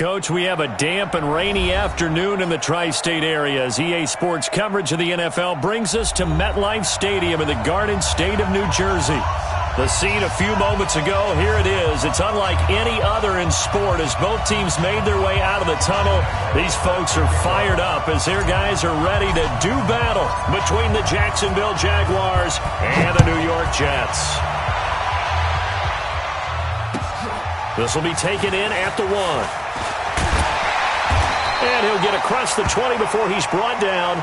Coach, we have a damp and rainy afternoon in the tri-state area as EA Sports coverage of the NFL brings us to MetLife Stadium in the Garden State of New Jersey. The scene a few moments ago, here it is. It's unlike any other in sport as both teams made their way out of the tunnel. These folks are fired up as their guys are ready to do battle between the Jacksonville Jaguars and the New York Jets. This will be taken in at the 1. And he'll get across the 20 before he's brought down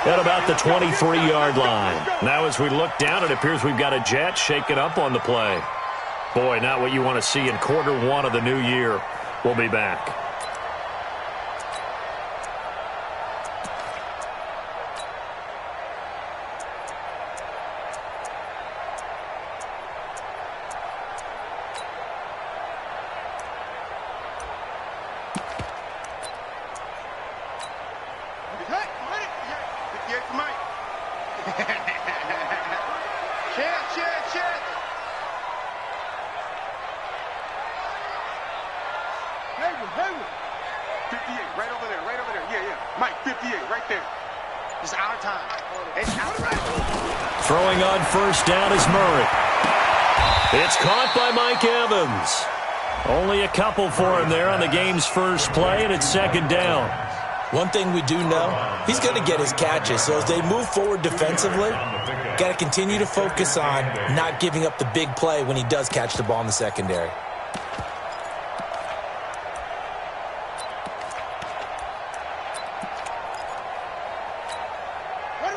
at about the 23-yard line. Now as we look down, it appears we've got a Jet shaken up on the play. Boy, not what you want to see in quarter one of the new year. We'll be back. Throwing on first down is Murray. It's caught by Mike Evans. Only a couple for him there on the game's first play, and it's second down. One thing we do know, he's going to get his catches. So as they move forward defensively, got to continue to focus on not giving up the big play when he does catch the ball in the secondary.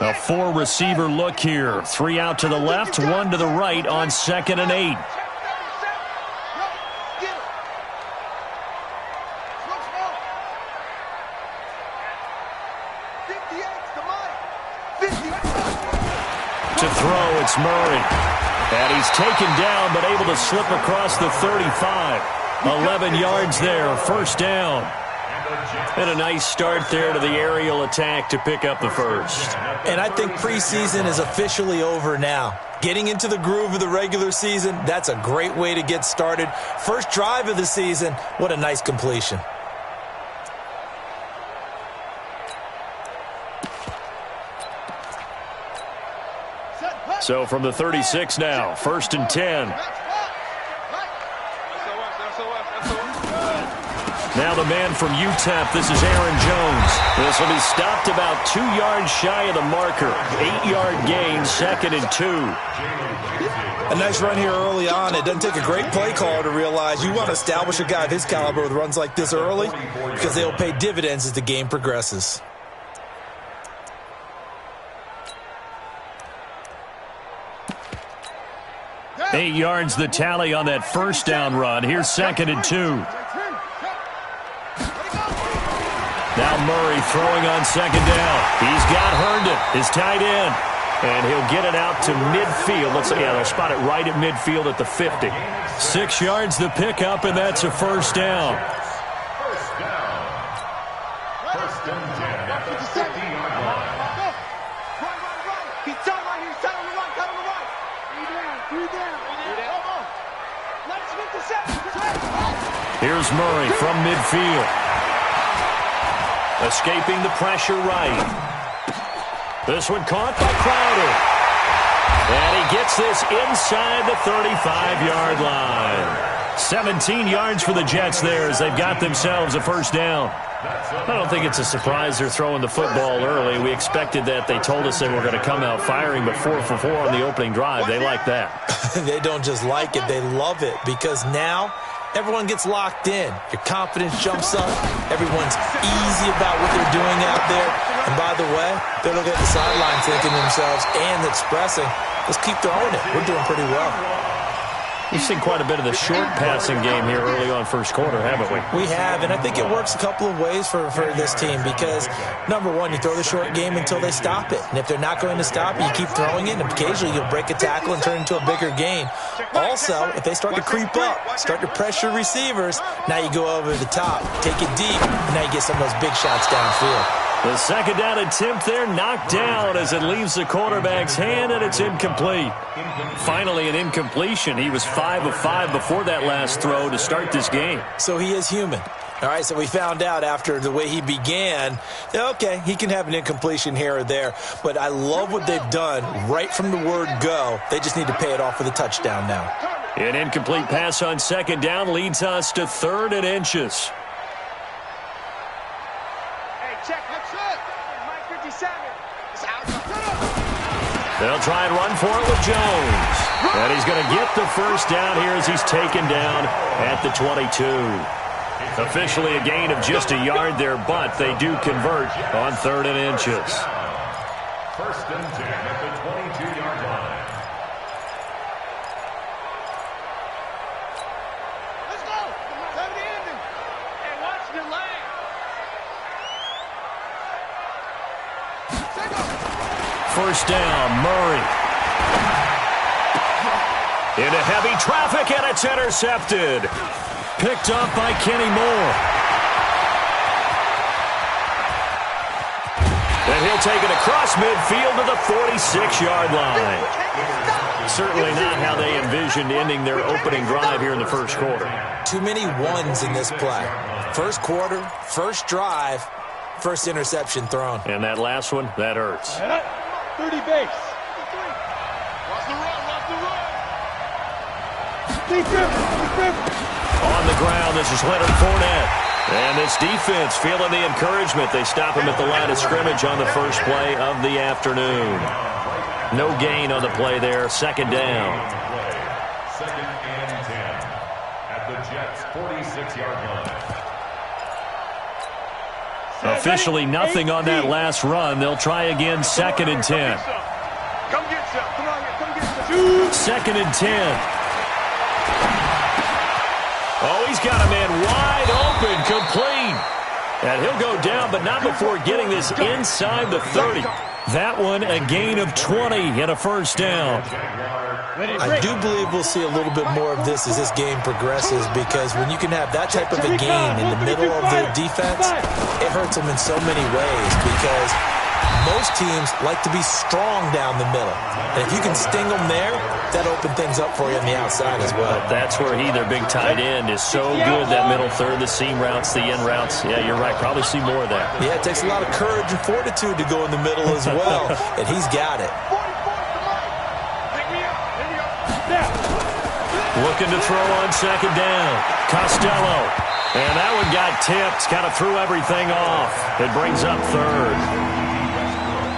A four-receiver look here. 3 out to the left, 1 to the right on 2nd and 8. To throw, it's Murray. And he's taken down, but able to slip across the 35. 11 yards there, first down. And a nice start there to the aerial attack to pick up the first. And I think preseason is officially over now. Getting into the groove of the regular season, that's a great way to get started. First drive of the season, what a nice completion. So from the 36 now, 1st and 10. Now the man from UTEP, this is Aaron Jones. This will be stopped about 2 yards shy of the marker. 8-yard gain, 2nd and 2. A nice run here early on. It doesn't take a great play caller to realize you want to establish a guy of his caliber with runs like this early because they'll pay dividends as the game progresses. Eight yards the tally on that first down run. Here's 2nd and 2. Now Murray throwing on 2nd down. He's got Herndon, his tight end. And he'll get it out to midfield. They'll spot it right at midfield at the 50. 6 yards the pickup, and that's a first down. First and 10 at the 50-yard line. Here's Murray from midfield. Escaping the pressure right. This one caught by Crowder. And he gets this inside the 35-yard line. 17 yards for the Jets there as they've got themselves a first down. I don't think it's a surprise they're throwing the football early. We expected that. They told us they were going to come out firing, but 4 for 4 on the opening drive. They like that. They don't just like it, they love it, because now everyone gets locked in. Your confidence jumps up. Everyone's easy about what they're doing out there. And by the way, they're looking at the sideline thinking to themselves and expressing, let's keep throwing it. We're doing pretty well. We've seen quite a bit of the short passing game here early on first quarter, haven't we? We have, and I think it works a couple of ways for this team because, number one, you throw the short game until they stop it. And if they're not going to stop it, you keep throwing it, and occasionally you'll break a tackle and turn it into a bigger gain. Also, if they start to creep up, start to pressure receivers, now you go over the top, take it deep, and now you get some of those big shots downfield. The second down attempt there knocked down as it leaves the quarterback's hand, and it's incomplete. Finally, an incompletion. He was 5 of 5 before that last throw to start this game. So he is human. All right, so we found out after the way he began, okay, he can have an incompletion here or there, but I love what they've done right from the word go. They just need to pay it off with a touchdown now. An incomplete pass on second down leads us to 3rd and inches. Hey, check, let's shoot. Mike 57. It's out. They'll try and run for it with Jones. And he's going to get the first down here as he's taken down at the 22. Officially a gain of just a yard there, but they do convert on 3rd and inches. 1st and 10 at the 22-yard line. Let's go. Come the ending. Hey, watch the lane. First down, Murray. Into heavy traffic, and it's intercepted. Picked up by Kenny Moore. And he'll take it across midfield to the 46-yard line. Certainly not how they envisioned ending their opening drive here in the first quarter. Too many ones in this play. First quarter, first drive, first interception thrown. And that last one, that hurts. 30 base. Watch the run, watch the run. On the ground, this is Leonard Fournette. And this defense feeling the encouragement. They stop him at the line of scrimmage on the first play of the afternoon. No gain on the play there. Second down. 2nd and 10 at the Jets' 46-yard line. Officially nothing on that last run. They'll try again, 2nd and 10. Come get some. Come on, come get some. 2nd and 10. Oh, he's got a man wide open, complete. And he'll go down, but not before getting this inside the 30. That one, a gain of 20 and a first down. I do believe we'll see a little bit more of this as this game progresses, because when you can have that type of a gain in the middle of the defense, it hurts them in so many ways, because most teams like to be strong down the middle. And if you can sting them there, that opens things up for you on the outside as well. But that's where their big tight end, is so good, that middle third, the seam routes, the in routes. Yeah, you're right. Probably see more of that. Yeah, it takes a lot of courage and fortitude to go in the middle as well, and he's got it. Looking to throw on second down. Costello. And that one got tipped. Kind of threw everything off. It brings up 3rd.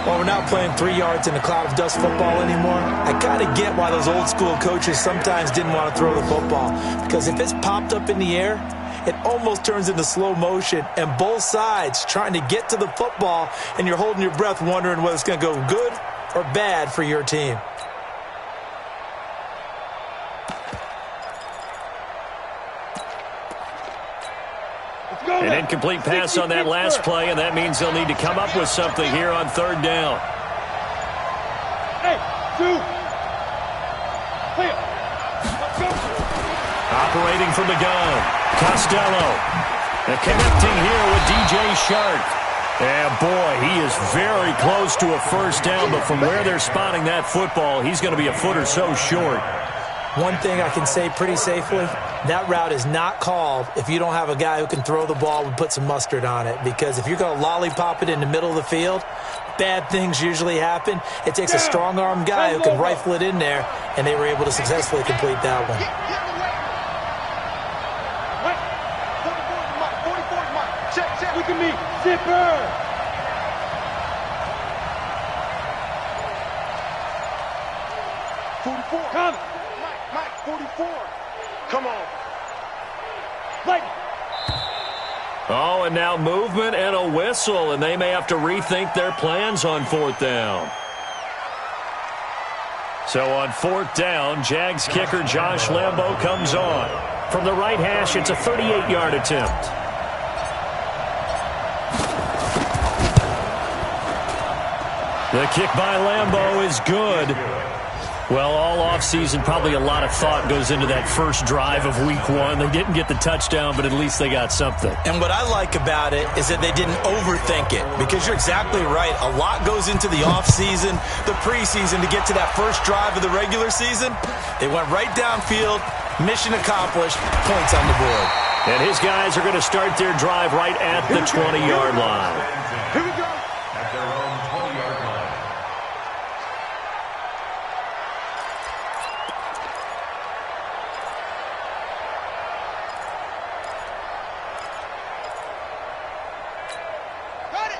Well, we're not playing 3 yards in a cloud of dust football anymore. I got to get why those old school coaches sometimes didn't want to throw the football. Because if it's popped up in the air, it almost turns into slow motion. And both sides trying to get to the football, and you're holding your breath wondering whether it's going to go good or bad for your team. An incomplete pass on that last play, and that means they'll need to come up with something here on 3rd down. Hey, 2. Clear. Let's go. Operating from the gun, Costello. And connecting here with DJ Shark. And boy, he is very close to a first down, but from where they're spotting that football, he's going to be a foot or so short. One thing I can say pretty safely, that route is not called if you don't have a guy who can throw the ball and put some mustard on it. Because if you're going to lollipop it in the middle of the field, bad things usually happen. It takes a strong-arm guy who can rifle it in there, and they were able to successfully complete that one. Check. Look at me. Zipper. Come. Mike, 44. Come on. Oh, and now movement and a whistle, and they may have to rethink their plans on 4th down. So on 4th down, Jags kicker Josh Lambo comes on. From the right hash, it's a 38-yard attempt. The kick by Lambo is good. Well, all offseason, probably a lot of thought goes into that first drive of week 1. They didn't get the touchdown, but at least they got something. And what I like about it is that they didn't overthink it, because you're exactly right. A lot goes into the offseason, the preseason, to get to that first drive of the regular season. They went right downfield, mission accomplished, points on the board. And his guys are going to start their drive right at the 20-yard line. Here we go. At their own 20-yard line.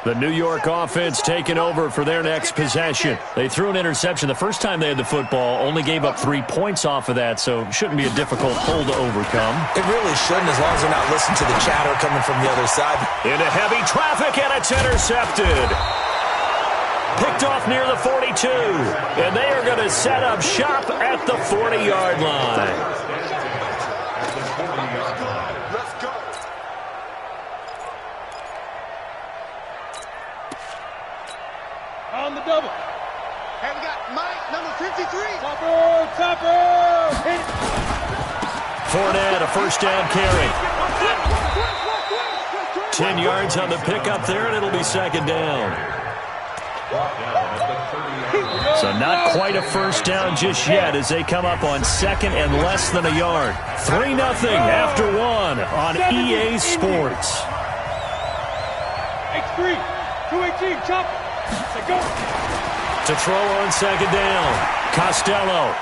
The New York offense taking over for their next possession. They threw an interception the first time they had the football, only gave up 3 points off of that, so shouldn't be a difficult hole to overcome. It really shouldn't, as long as they're not listening to the chatter coming from the other side. Into heavy traffic, and it's intercepted. Picked off near the 42, and they are going to set up shop at the 40-yard line. On the double. Hey, we got Mike, number 53. Topper. Hit it. Fournette, a first down carry. 10 yards on the pickup there, and it'll be second down. So not quite a first down just yet as they come up on second and less than a yard. 3-0 after one on EA Sports. X3, 218, chopper. Go. To throw on second down. Costello.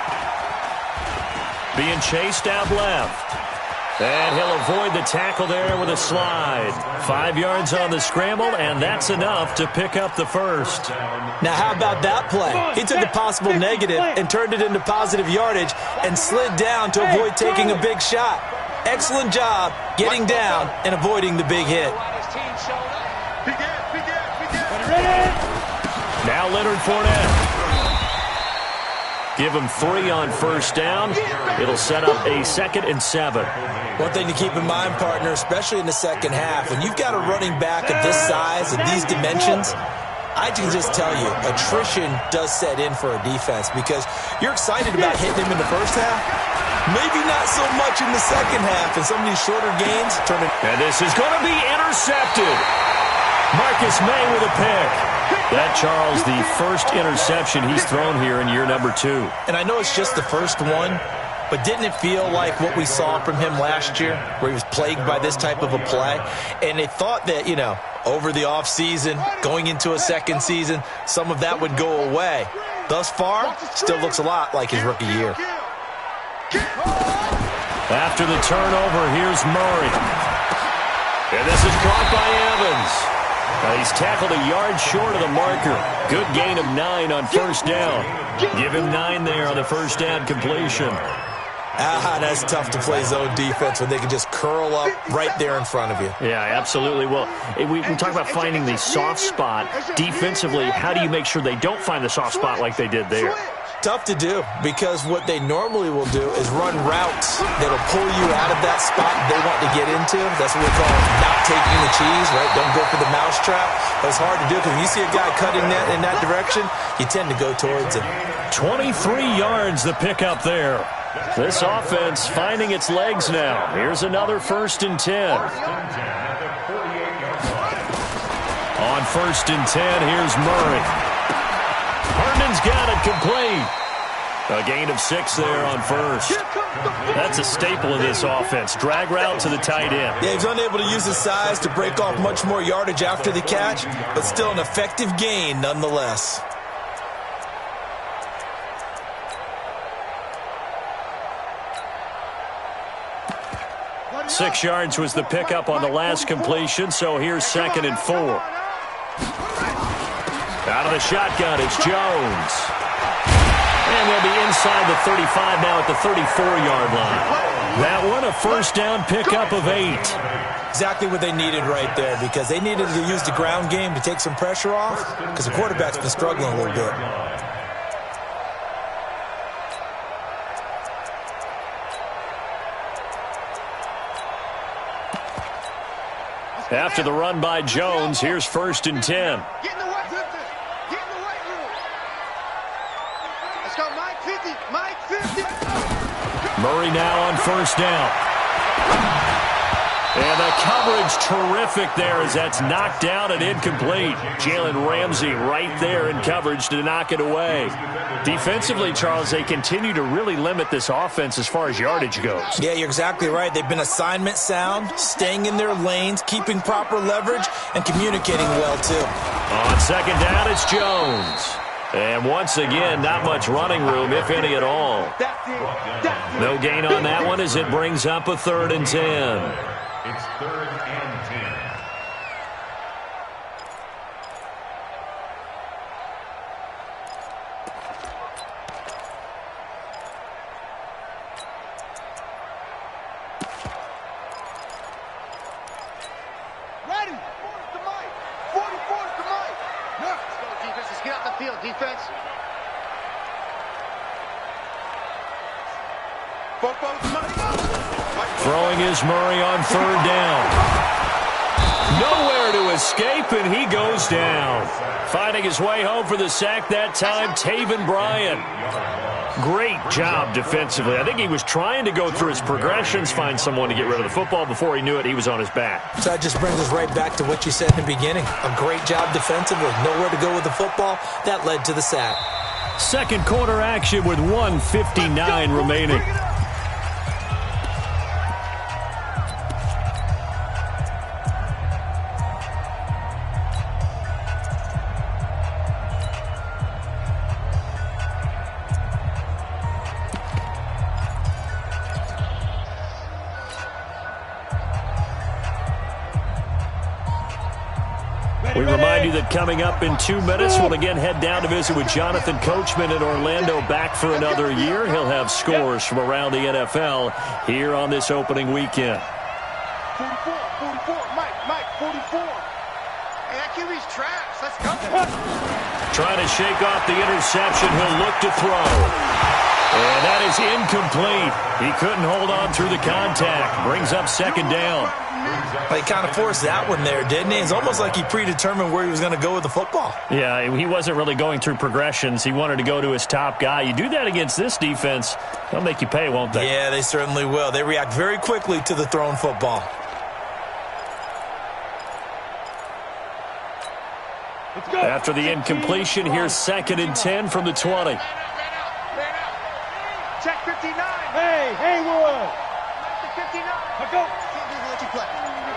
Being chased out left. And he'll avoid the tackle there with a slide. 5 yards on the scramble, and that's enough to pick up the first. Now, how about that play? He took a possible negative and turned it into positive yardage and slid down to avoid taking a big shot. Excellent job getting down and avoiding the big hit. Now Leonard Fournette. Give him 3 on first down. It'll set up a 2nd and 7. One thing to keep in mind, partner, especially in the second half, when you've got a running back of this size and these dimensions, I can just tell you, attrition does set in for a defense because you're excited about hitting him in the first half. Maybe not so much in the second half, and some of these shorter gains turn it. And this is going to be intercepted. Marcus May with a pick. That, Charles, the first interception he's thrown here in year number 2. And I know it's just the first one, but didn't it feel like what we saw from him last year, where he was plagued by this type of a play? And they thought that, you know, over the offseason, going into a second season, some of that would go away. Thus far, still looks a lot like his rookie year. After the turnover, here's Murray. And this is caught by Evans. He's tackled a yard short of the marker. Good gain of 9 on first down. Give him 9 there on the first down completion. That's tough to play zone defense when they can just curl up right there in front of you. Yeah, absolutely. Well, we talk about finding the soft spot. Defensively, how do you make sure they don't find the soft spot like they did there? Tough to do, because what they normally will do is run routes that'll pull you out of that spot they want to get into. That's what we call not taking the cheese, right? Don't go for the mousetrap. But it's hard to do because when you see a guy cutting that in that direction, you tend to go towards it. 23 yards the pickup there. This offense finding its legs now. Here's another 1st and 10. On 1st and 10, here's Murray. Herndon's got it complete. A gain of 6 there on first. That's a staple of this offense. Drag route to the tight end. Yeah, he's unable to use his size to break off much more yardage after the catch, but still an effective gain nonetheless. Six yards was the pickup on the last completion, so here's 2nd and 4. Out of the shotgun, it's Jones. And they'll be inside the 35 now at the 34-yard line. That one, a first down pickup of 8. Exactly what they needed right there, because they needed to use the ground game to take some pressure off, because the quarterback's been struggling a little bit. After the run by Jones, here's 1st and 10. Get in the weight room. Get in the weight room. Let's go, Mike 50. Mike 50. Murray now on first down. And the coverage terrific there as that's knocked down and incomplete. Jalen Ramsey right there in coverage to knock it away. Defensively, Charles, they continue to really limit this offense as far as yardage goes. Yeah, you're exactly right. They've been assignment sound, staying in their lanes, keeping proper leverage, and communicating well, too. On second down, it's Jones. And once again, not much running room, if any at all. No gain on that one as it brings up a 3rd and 10. It's 3rd and 10. Ready. 44 to Mike. 44 to Mike. Let's go, defense. Let's get out the field, defense. Throwing is Murray on 3rd down. Nowhere to escape, and he goes down. Finding his way home for the sack that time, Taven Bryan. Great job defensively. I think he was trying to go through his progressions, find someone to get rid of the football. Before he knew it, he was on his back. So that just brings us right back to what you said in the beginning. A great job defensively. Nowhere to go with the football. That led to the sack. Second quarter action with 1:59 remaining. We remind you that coming up in 2 minutes, we'll again head down to visit with Jonathan Coachman in Orlando, back for another year. He'll have scores from around the NFL here on this opening weekend. 44, Mike, 44. Hey, that QB's trash. Let's go. Trying to shake off the interception. He'll look to throw. And that is incomplete. He couldn't hold on through the contact. Brings up second down. He kind of forced that one there, didn't he? It's almost like he predetermined where he was going to go with the football. Yeah, he wasn't really going through progressions. He wanted to go to his top guy. You do that against this defense, they'll make you pay, won't they? Yeah, they certainly will. They react very quickly to the thrown football. After the incompletion, here's 2nd and 10 from the 20. Check 59. Hey, Haywood. 59. Let's go.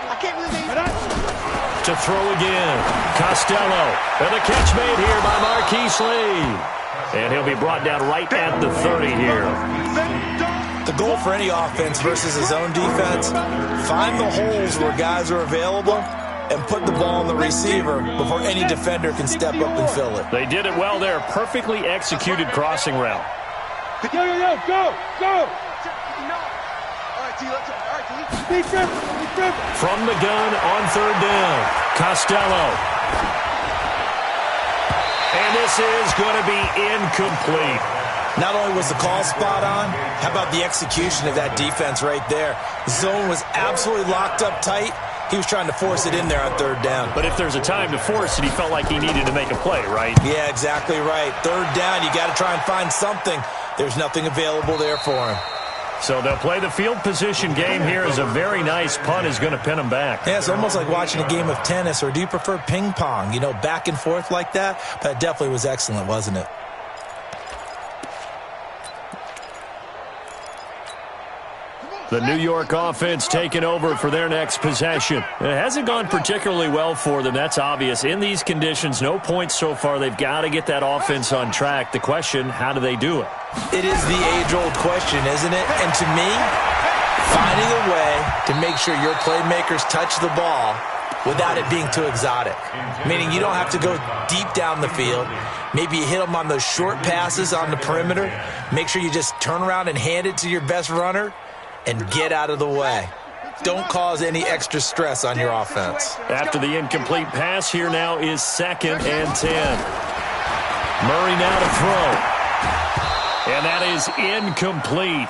I can't believe they To throw again. Costello. And the catch made here by Marquise Lee. And he'll be brought down right at the 30 here. The goal for any offense versus his own defense, find the holes where guys are available and put the ball on the receiver before any defender can step up and fill it. They did it well there. Perfectly executed crossing route. Go. From the gun on 3rd down. Costello. And this is going to be incomplete. Not only was the call spot on, how about the execution of that defense right there? The zone was absolutely locked up tight. He was trying to force it in there on 3rd down. But if there's a time to force it, he felt like he needed to make a play, right? Yeah, exactly right. 3rd down, you got to try and find something. There's nothing available there for him. So they'll play the field position game here as a very nice punt is going to pin him back. Yeah, it's almost like watching a game of tennis, or do you prefer ping pong? You know, back and forth like that? That definitely was excellent, wasn't it? The New York offense taking over for their next possession. It hasn't gone particularly well for them. That's obvious. In these conditions, no points so far. They've got to get that offense on track. The question, how do they do it? It is the age-old question, isn't it? And to me, finding a way to make sure your playmakers touch the ball without it being too exotic. Meaning you don't have to go deep down the field. Maybe you hit them on those short passes on the perimeter. Make sure you just turn around and hand it to your best runner and get out of the way. Don't cause any extra stress on your offense. After the incomplete pass, here now is 2nd and 10. Murray now to throw. And that is incomplete.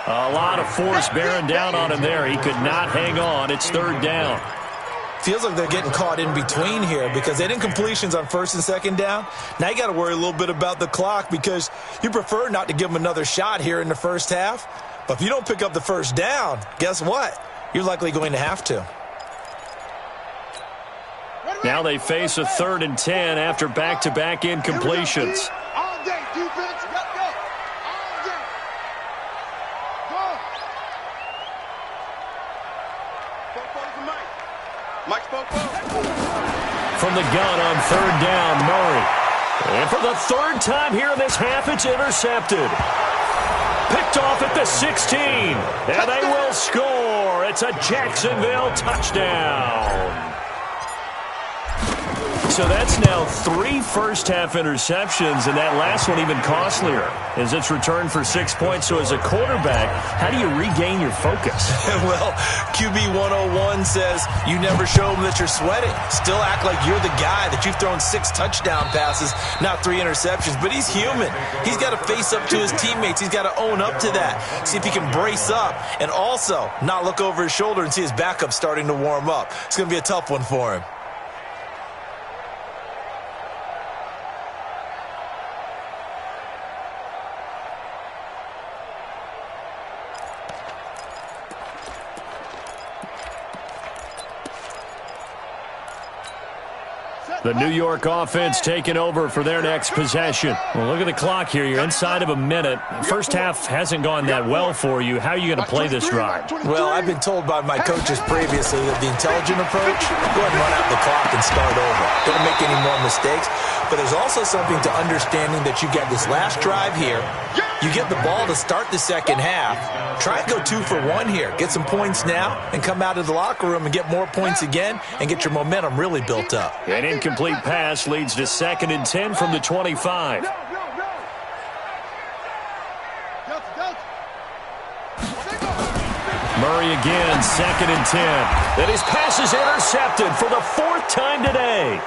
A lot of force bearing down on him there. He could not hang on. It's 3rd down. Feels like they're getting caught in between here because they did incompletions on 1st and 2nd down. Now you got to worry a little bit about the clock because you prefer not to give them another shot here in the first half. But if you don't pick up the 1st down, guess what? You're likely going to have to. Now they face a 3rd and 10 after back-to-back incompletions. All day, defense. Go. All day. Go. Mike's From the gun on 3rd down, Murray. And for the 3rd time here in this half, it's intercepted. Picked off at the 16. And they will score. It's a Jacksonville touchdown. So that's now 3 first-half interceptions, and that last one even costlier as it's returned for 6 points. So as a quarterback, how do you regain your focus? Well, QB 101 says you never show them that you're sweating. Still act like you're the guy, that you've thrown 6 touchdown passes, not 3 interceptions. But he's human. He's got to face up to his teammates. He's got to own up to that. See if he can brace up and also not look over his shoulder and see his backup starting to warm up. It's going to be a tough one for him. The New York offense taking over for their next possession. Well, look at the clock here. You're inside of a minute. First half hasn't gone that well for you. How are you going to play this drive? Well, I've been told by my coaches previously that the intelligent approach, go ahead and run out the clock and start over. Don't make any more mistakes. But there's also something to understanding that you get this last drive here. You get the ball to start the second half. Try and go 2 for 1 here. Get some points now and come out of the locker room and get more points again and get your momentum really built up. An incomplete pass leads to 2nd and 10 from the 25. Murray again, 2nd and 10. And his pass is intercepted for the 4th time today.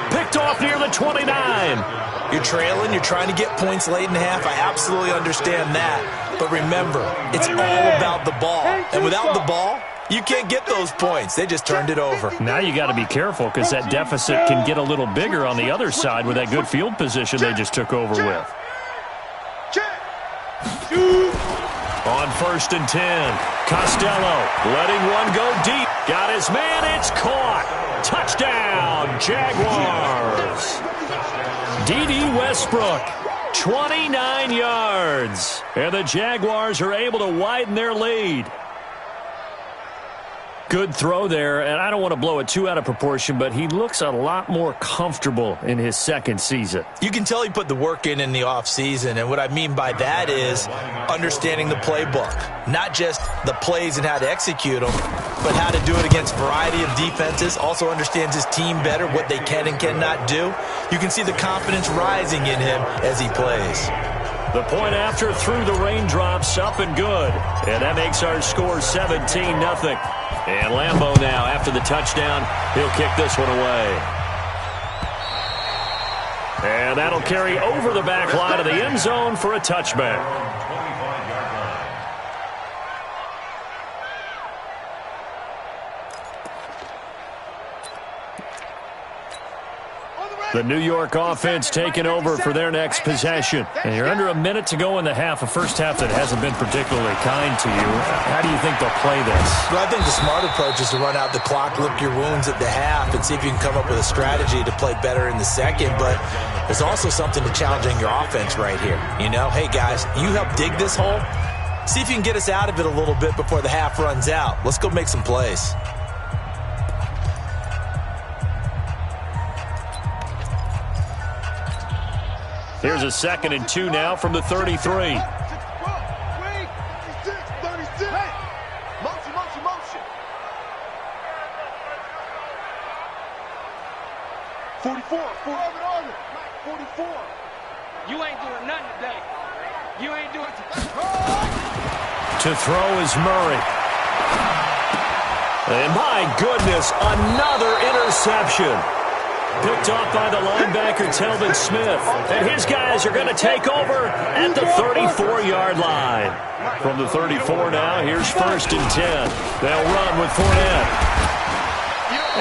Picked off near the 29. You're trailing. You're trying to get points late in the half. I absolutely understand that. But remember, it's all about the ball. And without the ball, you can't get those points. They just turned it over. Now you got to be careful because that deficit can get a little bigger on the other side with that good field position they just took over with. On 1st and 10, Costello letting one go deep. Got his man. It's caught. Touchdown, Jaguars. D.D. Westbrook, 29 yards. And the Jaguars are able to widen their lead. Good throw there, and I don't want to blow it too out of proportion, but he looks a lot more comfortable in his 2nd season. You can tell he put the work in the offseason, and what I mean by that is understanding the playbook. Not just the plays and how to execute them, but how to do it against a variety of defenses. Also understands his team better, what they can and cannot do. You can see the confidence rising in him as he plays. The point after through the raindrops, up and good. And that makes our score 17-0. And Lambeau now, after the touchdown, he'll kick this one away. And that'll carry over the back line of the end zone for a touchback. The New York offense taking over for their next possession. And you're under a minute to go in the half, a first half that hasn't been particularly kind to you. How do you think they'll play this? Well, I think the smart approach is to run out the clock, lick your wounds at the half, and see if you can come up with a strategy to play better in the second. But there's also something to challenging your offense right here. You know, hey, guys, you help dig this hole. See if you can get us out of it a little bit before the half runs out. Let's go make some plays. Here's a 2nd and 2 now from the 33. 44, 44. You ain't doing nothing today. You ain't doing To throw is Murray. And my goodness, another interception. Picked off by the linebacker, Telvin Smith. And his guys are going to take over at the 34-yard line. From the 34 now, here's 1st and 10. They'll run with Fournette.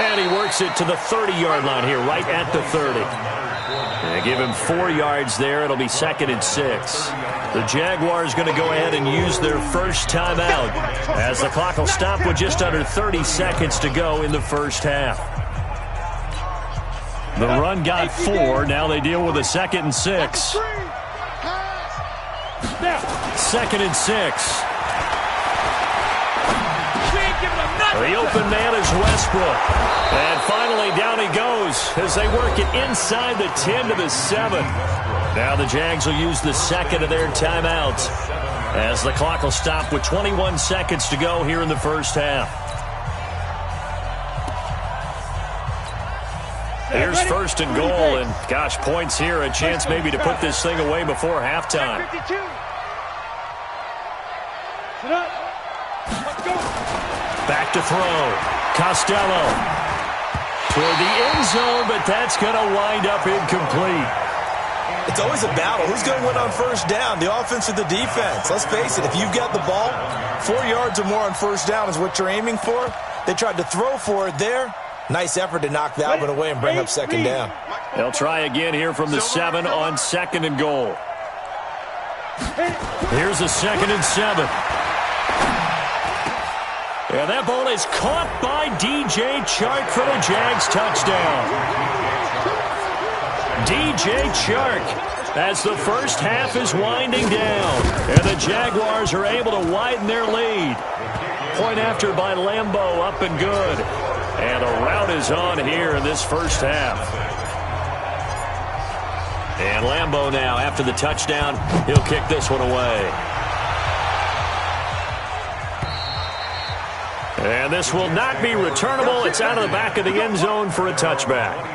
And he works it to the 30-yard line here, right at the 30. And give him 4 yards there. It'll be 2nd and 6. The Jaguars going to go ahead and use their first timeout as the clock will stop with just under 30 seconds to go in the first half. The run got 4. Now they deal with a 2nd and 6. 2nd and 6. The open man is Westbrook. And finally down he goes as they work it inside the 10 to the 7. Now the Jags will use the 2nd of their timeouts as the clock will stop with 21 seconds to go here in the first half. Here's 1st and goal, and gosh, points here, a chance maybe to put this thing away before halftime. Back to throw. Costello toward the end zone, but that's going to wind up incomplete. It's always a battle. Who's going to win on first down, the offense or the defense? Let's face it, if you've got the ball, 4 yards or more on first down is what you're aiming for. They tried to throw for it there. Nice effort to knock that one away and bring up 2nd down. They'll try again here from the 7 on 2nd and goal. Here's a 2nd and 7. And that ball is caught by DJ Chark for the Jags touchdown. DJ Chark as the first half is winding down. And the Jaguars are able to widen their lead. Point after by Lambeau, up and good. And a rout is on here in this first half. And Lambeau now, after the touchdown, he'll kick this one away. And this will not be returnable. It's out of the back of the end zone for a touchback.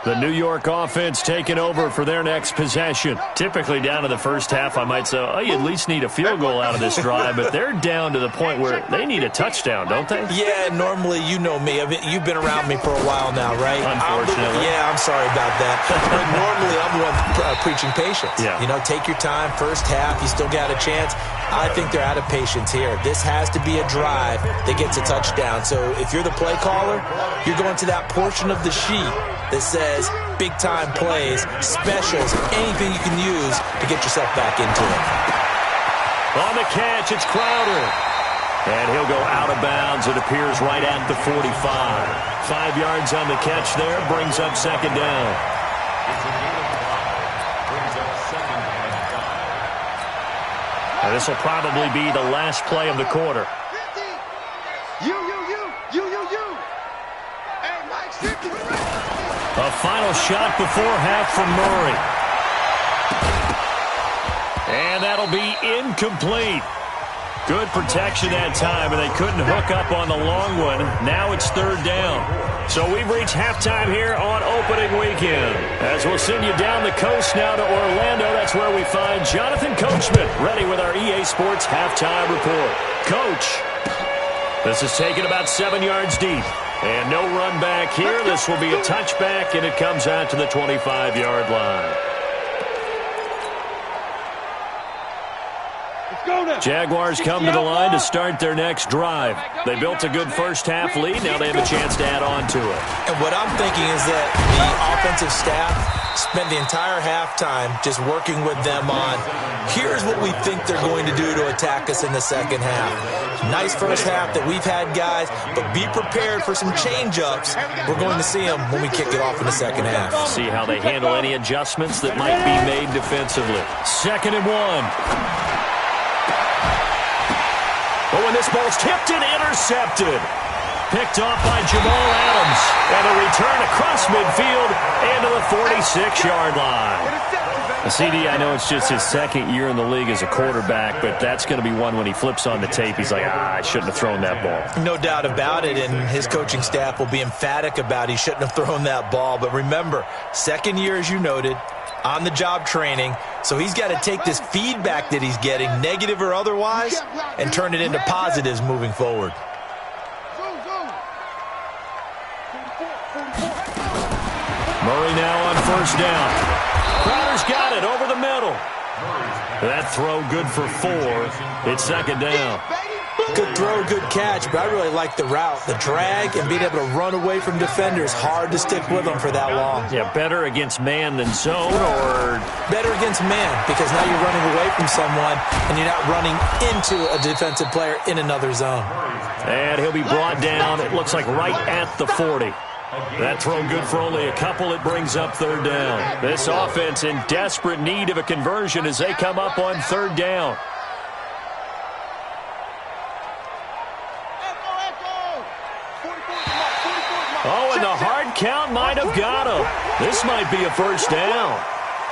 The New York offense taking over for their next possession. Typically down to the first half, I might say, oh, you at least need a field goal out of this drive, but they're down to the point where they need a touchdown, don't they? Yeah, normally, you know me. You've been around me for a while now, right? Unfortunately. I'm sorry about that. But normally, I'm the one preaching patience. Yeah. You know, take your time, first half, you still got a chance. I think they're out of patience here. This has to be a drive that gets a touchdown. So if you're the play caller, you're going to that portion of the sheet that says big-time plays, specials, anything you can use to get yourself back into it. On the catch, it's Crowder. And he'll go out of bounds. It appears right at the 45. 5 yards on the catch there, brings up 2nd down. And this will probably be the last play of the quarter. You. Hey, Mike, 50. A final shot before half from Murray. And that'll be incomplete. Good protection that time, and they couldn't hook up on the long one. Now it's 3rd down. So we've reached halftime here on opening weekend. As we'll send you down the coast now to Orlando, that's where we find Jonathan Coachman, ready with our EA Sports halftime report. Coach, this is taken about 7 yards deep. And no run back here. This will be a touchback, and it comes out to the 25-yard line. Jaguars come to the line to start their next drive. They built a good first-half lead. Now they have a chance to add on to it. And what I'm thinking is that the offensive staff spent the entire halftime just working with them on, here's what we think they're going to do to attack us in the second half. Nice first half that we've had, guys, but be prepared for some change-ups. We're going to see them when we kick it off in the second half. See how they handle any adjustments that might be made defensively. 2nd and 1. Oh, and this ball's tipped and intercepted. Picked off by Jamal Adams. And a return across midfield into the 46-yard line. CD, I know it's just his 2nd year in the league as a quarterback, but that's going to be one when he flips on the tape. He's like, I shouldn't have thrown that ball. No doubt about it, and his coaching staff will be emphatic about he shouldn't have thrown that ball. But remember, 2nd year, as you noted, on-the-job training, so he's got to take this feedback that he's getting, negative or otherwise, and turn it into positives moving forward. Murray now on first down. Crowder's got it over the middle. That throw good for 4. It's 2nd down. Good throw, good catch, but I really like the route. The drag and being able to run away from defenders, hard to stick with them for that long. Yeah, better against man than zone, or? Better against man, because now you're running away from someone and you're not running into a defensive player in another zone. And he'll be brought down, it looks like right at the 40. That throw good for only a couple. It brings up third down. This offense in desperate need of a conversion as they come up on third down. Oh, and the hard count might have got him. This might be a first down.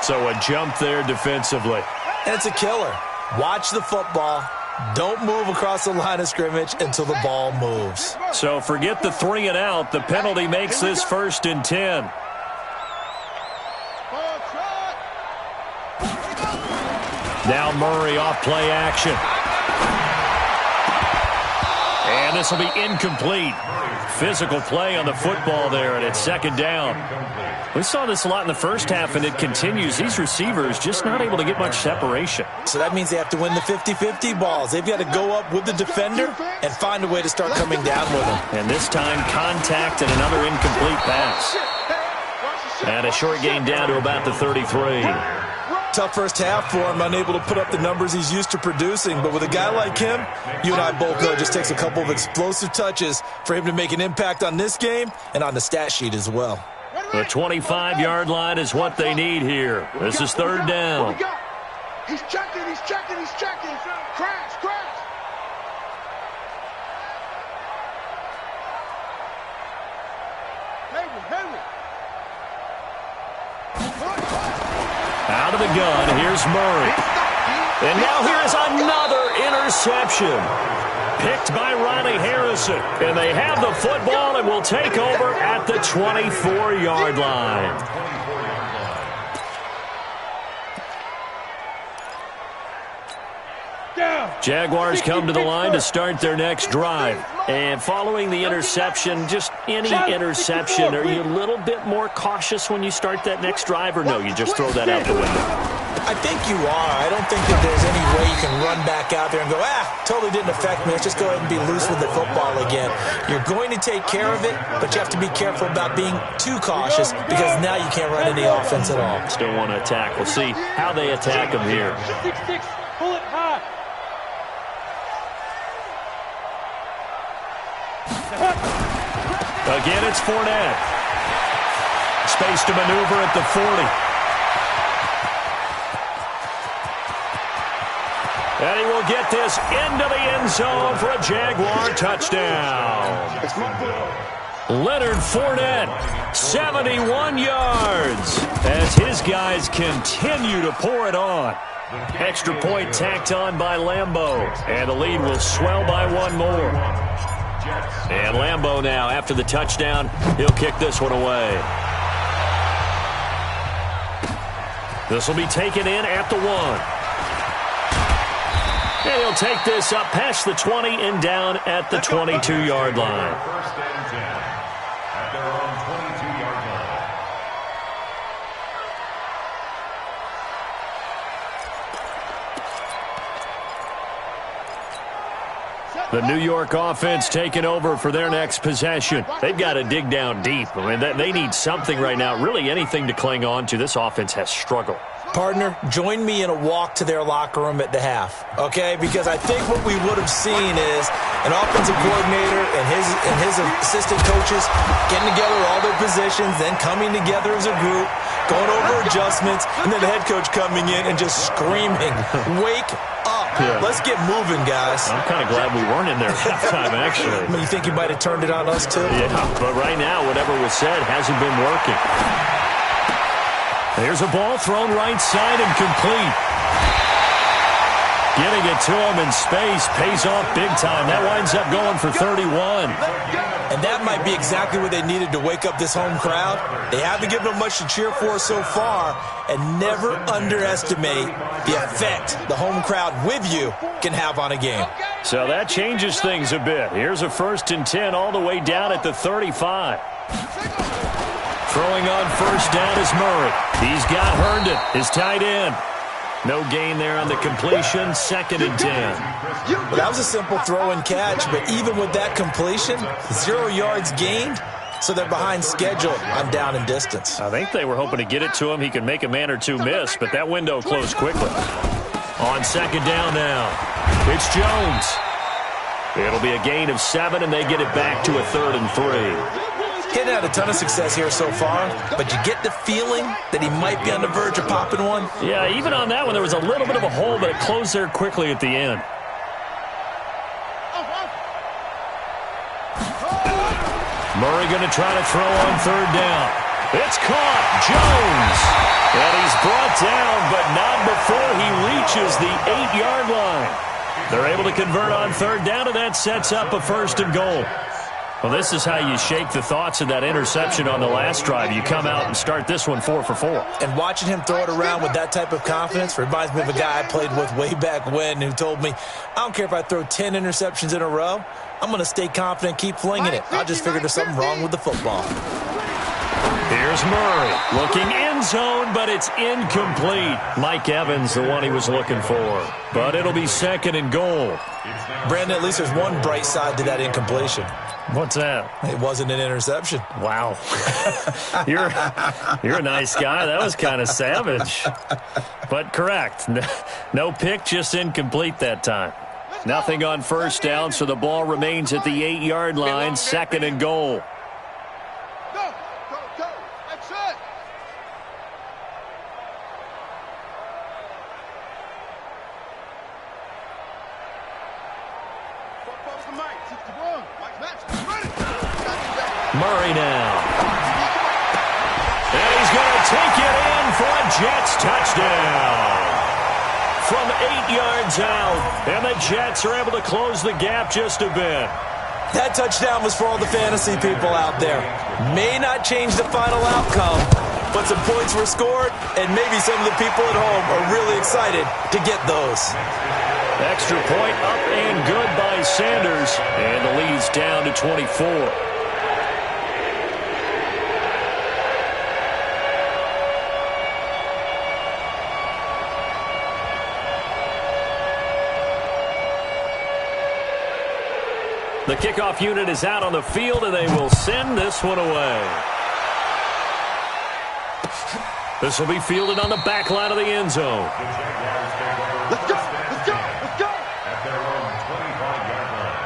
So a jump there defensively. And it's a killer. Watch the football. Don't move across the line of scrimmage until the ball moves. So forget the 3 and out. The penalty makes this 1st and 10. Now Murray off play action. And this will be incomplete. Physical play on the football there, and it's 2nd down. We saw this a lot in the first half, and it continues. These receivers just not able to get much separation. So that means they have to win the 50-50 balls. They've got to go up with the defender and find a way to start coming down with them. And this time, contact and another incomplete pass. And a short gain down to about the 33. Tough first half for him, unable to put up the numbers he's used to producing. But with a guy like him, you and I both know it just takes a couple of explosive touches for him to make an impact on this game and on the stat sheet as well. The 25-yard line is what they need here. This is 3rd down. He's checking, he's checking, he's checking. Crash, crash. Henry. Out of the gun, here's Murray. And now here is another interception. Picked by Riley Harrison. And they have the football and will take over at the 24-yard line. Jaguars come to the line to start their next drive. And following the interception, just any interception, are you a little bit more cautious when you start that next drive, or no, you just throw that out the window? I think you are. I don't think that there's any way you can run back out there and go, totally didn't affect me. Let's just go ahead and be loose with the football again. You're going to take care of it, but you have to be careful about being too cautious because now you can't run any offense at all. Still want to attack. We'll see how they attack them here. 6-6, pull it high. Again, it's Fournette. Space to maneuver at the 40. And he will get this into the end zone for a Jaguar touchdown. Leonard Fournette, 71 yards, as his guys continue to pour it on. Extra point tacked on by Lambeau, and the lead will swell by one more. And Lambeau now, after the touchdown, he'll kick this one away. This will be taken in at the 1. And he'll take this up past the 20 and down at the 22-yard line. First and 10 at their own 22-yard line. The New York offense taking over for their next possession. They've got to dig down deep. I mean, they need something right now, really anything to cling on to. This offense has struggled. Partner, join me in a walk to their locker room at the half, okay? Because I think what we would have seen is an offensive coordinator and his assistant coaches getting together all their positions, then coming together as a group, going over adjustments, and then the head coach coming in and just screaming, wake up. Yeah. Let's get moving, guys. I'm kind of glad we weren't in there at halftime, actually. You think you might have turned it on us, too? Yeah, but right now, whatever was said hasn't been working. There's a ball thrown right side and complete. Getting it to him in space pays off big time. That winds up going for 31. And that might be exactly what they needed to wake up this home crowd. They haven't given them much to cheer for so far, and never underestimate the effect the home crowd with you can have on a game. So that changes things a bit. Here's a 1st and 10 all the way down at the 35. Throwing on first down is Murray. He's got Herndon, his tight end. No gain there on the completion. 2nd and 10. Well, that was a simple throw and catch, but even with that completion, 0 yards gained, so they're behind schedule on down and distance. I think they were hoping to get it to him. He could make a man or two miss, but that window closed quickly. On 2nd down now, it's Jones. It'll be a gain of 7, and they get it back to a 3rd and 3. He hadn't had a ton of success here so far, but you get the feeling that he might be on the verge of popping one. Yeah, even on that one, there was a little bit of a hole, but it closed there quickly at the end. Murray going to try to throw on 3rd down. It's caught. Jones. And he's brought down, but not before he reaches the 8-yard line. They're able to convert on 3rd down, and that sets up a 1st and goal. Well, this is how you shake the thoughts of that interception on the last drive. You come out and start this one 4 for 4. And watching him throw it around with that type of confidence reminds me of a guy I played with way back when who told me, I don't care if I throw 10 interceptions in a row, I'm going to stay confident, keep flinging it. I just figured there's something wrong with the football. Here's Murray looking end zone, but it's incomplete. Mike Evans, the one he was looking for. But it'll be 2nd and goal. Brandon, at least there's one bright side to that incompletion. What's that? It wasn't an interception. Wow. You're a nice guy. That was kind of savage. But correct. No pick, just incomplete that time. Nothing on 1st down, so the ball remains at the 8-yard line, 2nd and goal. Go, go, go. That's it. Murray now. And he's going to take it in for a Jets touchdown. From 8 yards out, and the Jets are able to close the gap just a bit. That touchdown was for all the fantasy people out there. May not change the final outcome, but some points were scored, and maybe some of the people at home are really excited to get those. Extra point up and good by Sanders, and the lead's down to 24. The kickoff unit is out on the field, and they will send this one away. This will be fielded on the back line of the end zone. Let's go, let's go, let's go. At their own 25-yard line.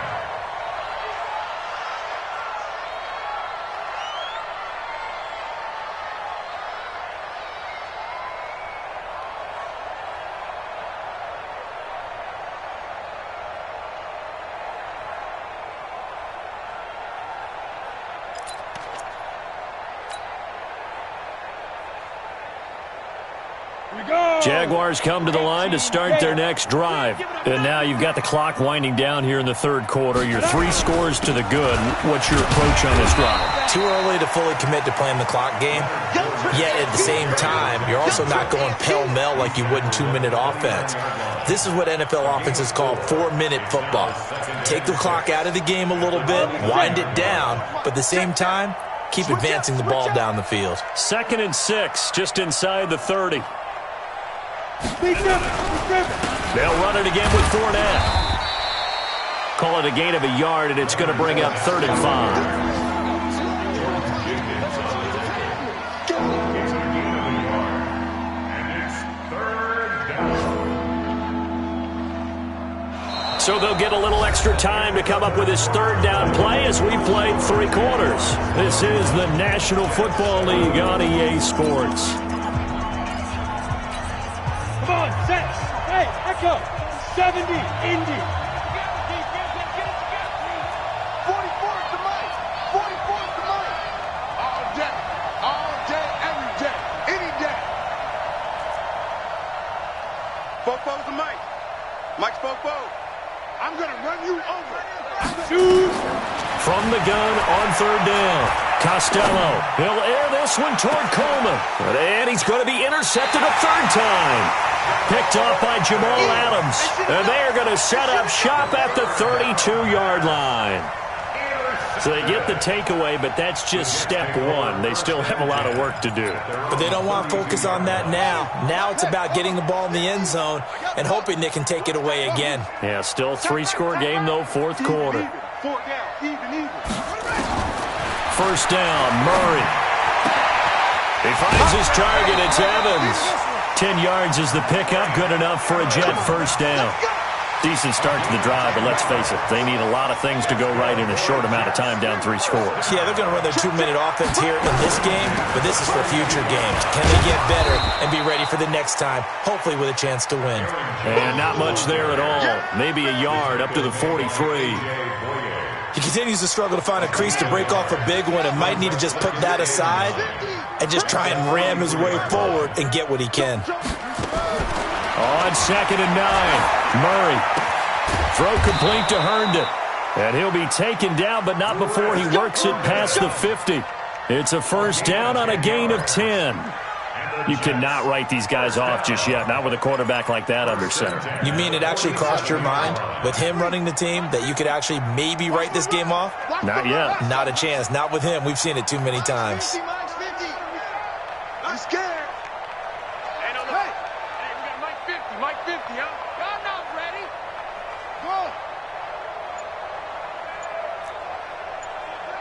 Jaguars come to the line to start their next drive. And now you've got the clock winding down here in the 3rd quarter. You're 3 scores to the good. What's your approach on this drive? Too early to fully commit to playing the clock game. Yet at the same time, you're also not going pell-mell like you would in 2-minute offense. This is what NFL offenses call 4-minute football. Take the clock out of the game a little bit, wind it down, but at the same time, keep advancing the ball down the field. 2nd and 6, just inside the 30. They'll run it again with Fournette. Call it a gain of a yard, and it's going to bring up 3rd and 5. So they'll get a little extra time to come up with his 3rd down play as we played 3 quarters. This is the National Football League on EA Sports. Come on, set. Hey, echo. 70, Indy. 44 to Mike. 44 to Mike. All day, every day, any day. Fofo to Mike. Mike's Fofo. I'm going to run you over. Shoot. From the gun on 3rd down. Costello. He'll air this one toward Coleman. And he's going to be intercepted a 3rd time. Picked off by Jamal Adams. And they are going to set up shop at the 32-yard line. So they get the takeaway, but that's just step one. They still have a lot of work to do. But they don't want to focus on that now. Now it's about getting the ball in the end zone and hoping they can take it away again. Yeah, still 3-score game, though, fourth quarter. First down, Murray. He finds his target. It's Evans. 10 yards is the pickup. Good enough for a Jet first down. Decent start to the drive, but let's face it, they need a lot of things to go right in a short amount of time down 3 scores. Yeah, they're going to run their 2-minute offense here in this game, but this is for future games. Can they get better and be ready for the next time, hopefully with a chance to win? And not much there at all. Maybe a yard up to the 43. He continues to struggle to find a crease to break off a big one and might need to just put that aside and just try and ram his way forward and get what he can. On 2nd and 9, Murray. Throw complete to Herndon. And he'll be taken down, but not before he works it past the 50. It's a first down on a gain of 10. You cannot write these guys off just yet, not with a quarterback like that under center. You mean it actually crossed your mind with him running the team that you could actually maybe write this game off? Not yet. Not a chance. Not with him. We've seen it too many times. I'm scared. Hey, no, look. Hey, we got Mike 50. Mike 50, huh? Y'all not ready. Go.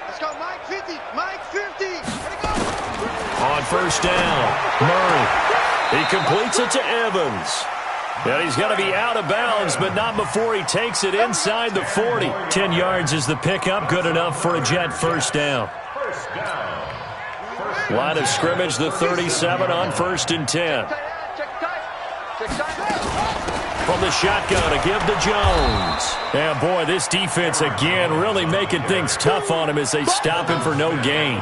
Let's go, Mike 50. Mike 50. Ready, go. On first down, Murray. He completes it to Evans. And he's going to be out of bounds, but not before he takes it inside the 40. 10 yards is the pickup. Good enough for a Jet first down. Line of scrimmage, the 37 on 1st and 10. From the shotgun, a give to Jones. And boy, this defense again really making things tough on him as they stop him for no gain.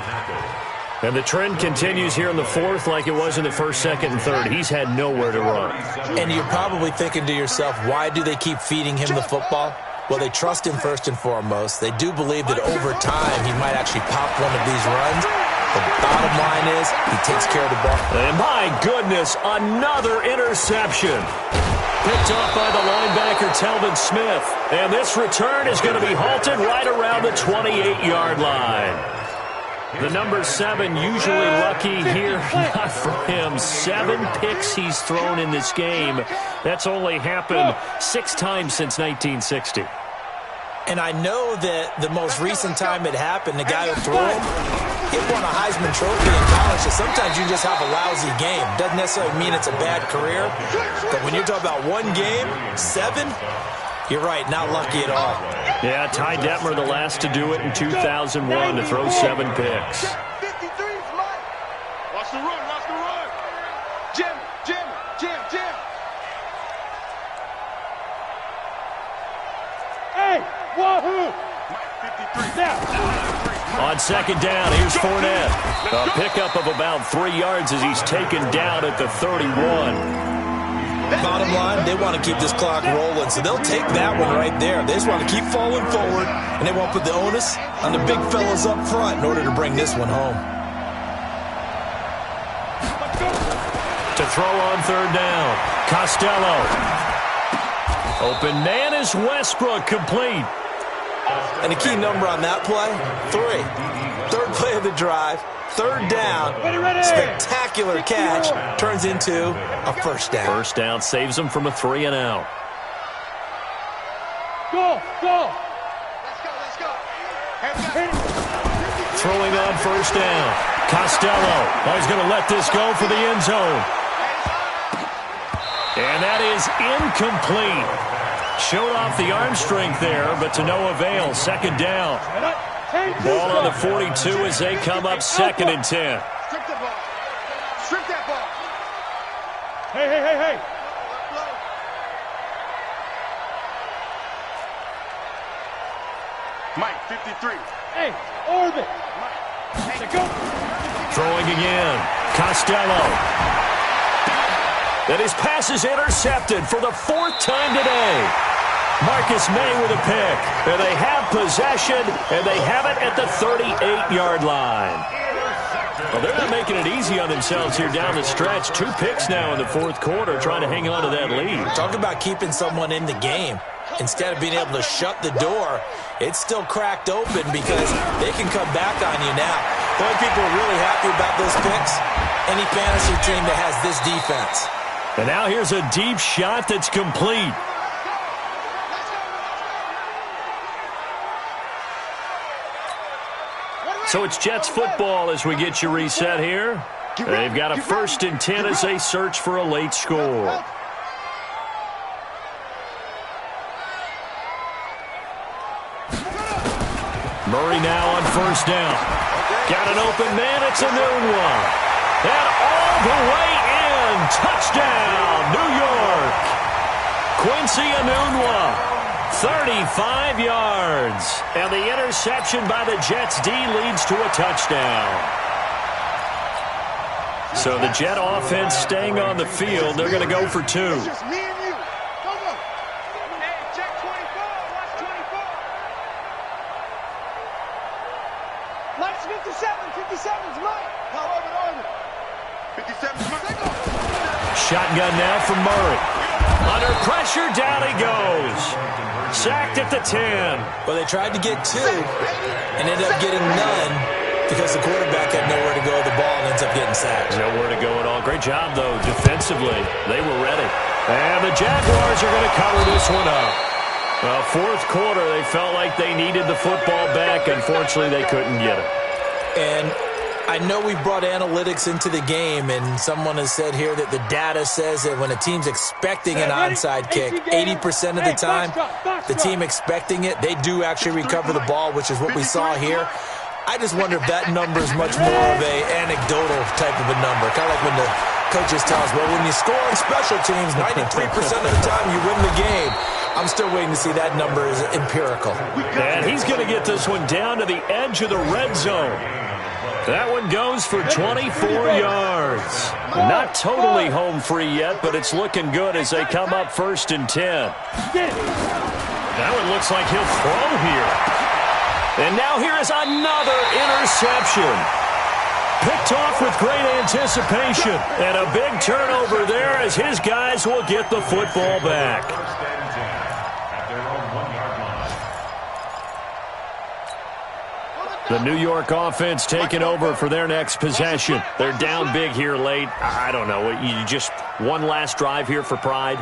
And the trend continues here in the 4th like it was in the 1st, 2nd, and 3rd. He's had nowhere to run. And you're probably thinking to yourself, why do they keep feeding him the football? Well, they trust him first and foremost. They do believe that over time he might actually pop one of these runs. The bottom line is he takes care of the ball. And my goodness, another interception. Picked off by the linebacker, Telvin Smith. And this return is going to be halted right around the 28-yard line. The number 7 usually lucky here. Not for him. 7 picks he's thrown in this game. That's only happened 6 times since 1960. And I know that the most recent time it happened, the guy who threw him, he won a Heisman Trophy in college. So sometimes you just have a lousy game. Doesn't necessarily mean it's a bad career. But when you're talking about one game, 7, you're right, not lucky at all. Yeah, Ty Detmer, the last to do it in 2001, to throw 7 picks. 53's Mike. Watch the run, watch the run. Jim, Jim, Jim, Jim. Hey, wahoo! Mike 53. On 2nd down, here's Fournette. A pickup of about 3 yards as he's taken down at the 31. Bottom line, they want to keep this clock rolling, so they'll take that one right there. They just want to keep falling forward, and they won't put the onus on the big fellas up front in order to bring this one home. To throw on 3rd down, Costello. Open man is Westbrook, complete. And the key number on that play, 3. 3rd play of the drive, 3rd down, spectacular catch, turns into a first down. First down saves them from a 3 and out. Go, go. Let's go. Throwing on 1st down, Costello. Oh, he's going to let this go for the end zone. And that is incomplete. Showed off the arm strength there, but to no avail. 2nd down. Ball on the 42 as they come up 2nd and 10. Strip that ball. Strip that ball. Hey. Mike 53. Hey, orbit. Go. Throwing again, Costello. And his pass is intercepted for the 4th time today. Marcus May with a pick. And they have possession, and they have it at the 38-yard line. Well, they're not making it easy on themselves here down the stretch. 2 picks now in the 4th quarter, trying to hang on to that lead. Talk about keeping someone in the game. instead of being able to shut the door, it's still cracked open because they can come back on you now. The only people who are really happy about those picks, any fantasy team that has this defense. And now here's a deep shot that's complete. So it's Jets football as we get you reset here. They've got a 1st and 10 as they search for a late score. Murray now on 1st down. Got an open man. It's a noon one. And all the way in. Touchdown, New York. Quincy Enunwa. 35 yards. And the interception by the Jets D leads to a touchdown. So the Jet offense staying on the field. They're going to go for 2. It's just me and you. Go, go. Hey, check 24. Watch 24. Mike's 57. 57's Mike. How over? 57's Mike. Shotgun now from Murray. Under pressure, down he goes. Sacked at the 10. Well, they tried to get 2 and ended up getting none because the quarterback had nowhere to go with the ball and ends up getting sacked. Nowhere to go at all. Great job, though, defensively. They were ready. And the Jaguars are going to cover this one up. Well, 4th quarter, they felt like they needed the football back. Unfortunately, they couldn't get it. And I know we brought analytics into the game, and someone has said here that the data says that when a team's expecting an onside kick, 80% of the time, the team expecting it, they do actually recover the ball, which is what we saw here. I just wonder if that number is much more of a anecdotal type of a number. Kind of like when the coaches tell us, well, when you score on special teams, 93% of the time you win the game. I'm still waiting to see that number is empirical. And he's going to get this one down to the edge of the red zone. That one goes for 24 yards. Not totally home free yet, but it's looking good as they come up 1st and 10. That one looks like he'll throw here. And now here is another interception. Picked off with great anticipation. And a big turnover there as his guys will get the football back. The New York offense taking over for their next possession. They're down big here late. I don't know. You just one last drive here for pride?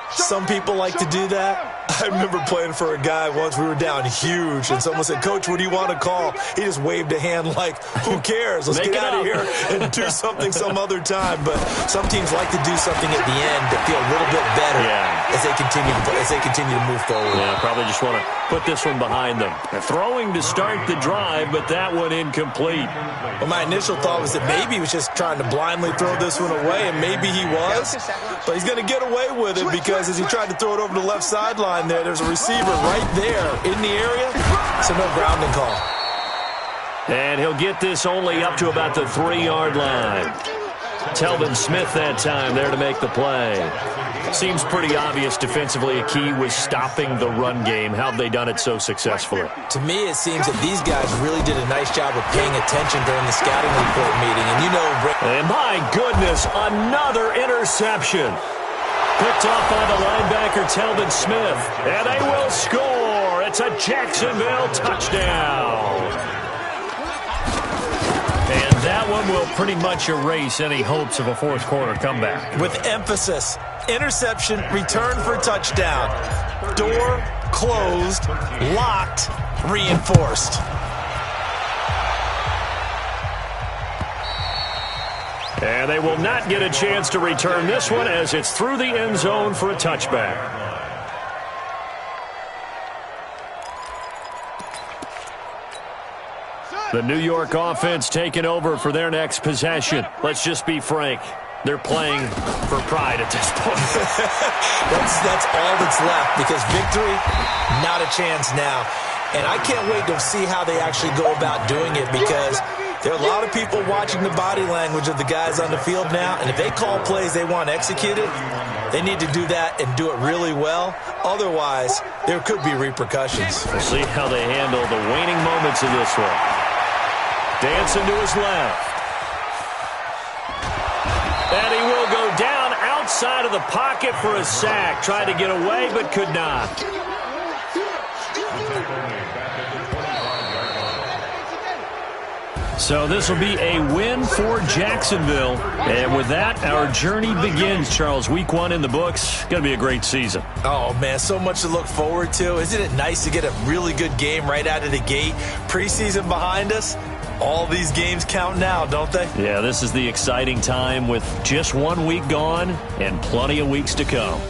Some people like to do that. I remember playing for a guy once. We were down huge, and someone said, "Coach, what do you want to call?" He just waved a hand like, "Who cares? Let's get out of here and do something some other time." But some teams like to do something at the end to feel a little bit better as they continue to move forward. Yeah, probably just want to put this one behind them. They're throwing to start the drive, but that one incomplete. Well, my initial thought was that maybe he was just trying to blindly throw this one away, and maybe he was. But he's going to get away with it because as he tried to throw it over the left sideline there's a receiver right there in the area, so no grounding call. And he'll get this only up to about the 3-yard line. Telvin Smith that time there to make the play. Seems pretty obvious defensively a key was stopping the run game. How have they done it so successfully? To me, it seems that these guys really did a nice job of paying attention during the scouting report meeting. And you know, and my goodness, another interception. Picked off by the linebacker, Telvin Smith. And they will score. It's a Jacksonville touchdown. And that one will pretty much erase any hopes of a 4th quarter comeback. With emphasis, interception, return for touchdown. Door closed, locked, reinforced. And they will not get a chance to return this one as it's through the end zone for a touchback. The New York offense taking over for their next possession. Let's just be frank. They're playing for pride at this point. That's all that's left because victory, not a chance now. And I can't wait to see how they actually go about doing it because there are a lot of people watching the body language of the guys on the field now, and if they call plays they want executed, they need to do that and do it really well. Otherwise, there could be repercussions. We'll see how they handle the waning moments of this one. Dancing to his left. And he will go down outside of the pocket for a sack. Tried to get away, but could not. So this will be a win for Jacksonville. And with that, our journey begins, Charles. Week 1 in the books. Going to be a great season. Oh, man, so much to look forward to. Isn't it nice to get a really good game right out of the gate? Preseason behind us. All these games count now, don't they? Yeah, this is the exciting time with just 1 week gone and plenty of weeks to come.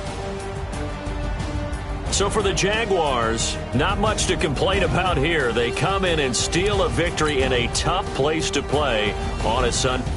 So for the Jaguars, not much to complain about here. They come in and steal a victory in a tough place to play on a Sunday.